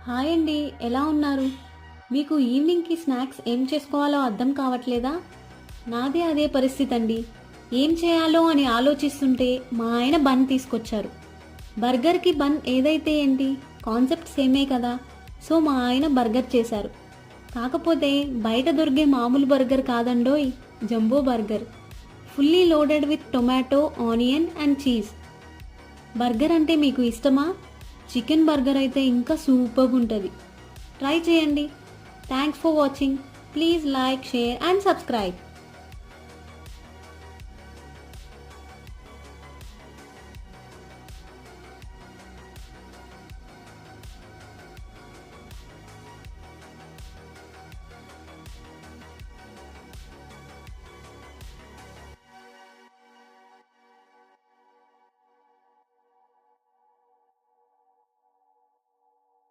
Hi అండి, ఎలా ఉన్నారు? మీకు ఈవినింగ్కి స్నాక్స్ ఏం చేసుకోవాలో అర్థం కావట్లేదా? నాదే అదే పరిస్థితి అండి. ఏం చేయాలో అని ఆలోచిస్తుంటే మా ఆయన బన్ తీసుకొచ్చారు. బర్గర్కి బన్ ఏదైతే ఏంటి, కాన్సెప్ట్ సేమే కదా. సో మా ఆయన బర్గర్ చేశారు. కాకపోతే బయట దొరికే మామూలు బర్గర్ కాదండోయ్, jumbo burger. Fully loaded with tomato, onion and cheese. Burger అంటే మీకు ఇష్టమా? చికెన్ బర్గర్ అయితే ఇంకా సూపర్గా ఉంటుంది. ట్రై చేయండి. Thanks for watching. Please like, share and subscribe.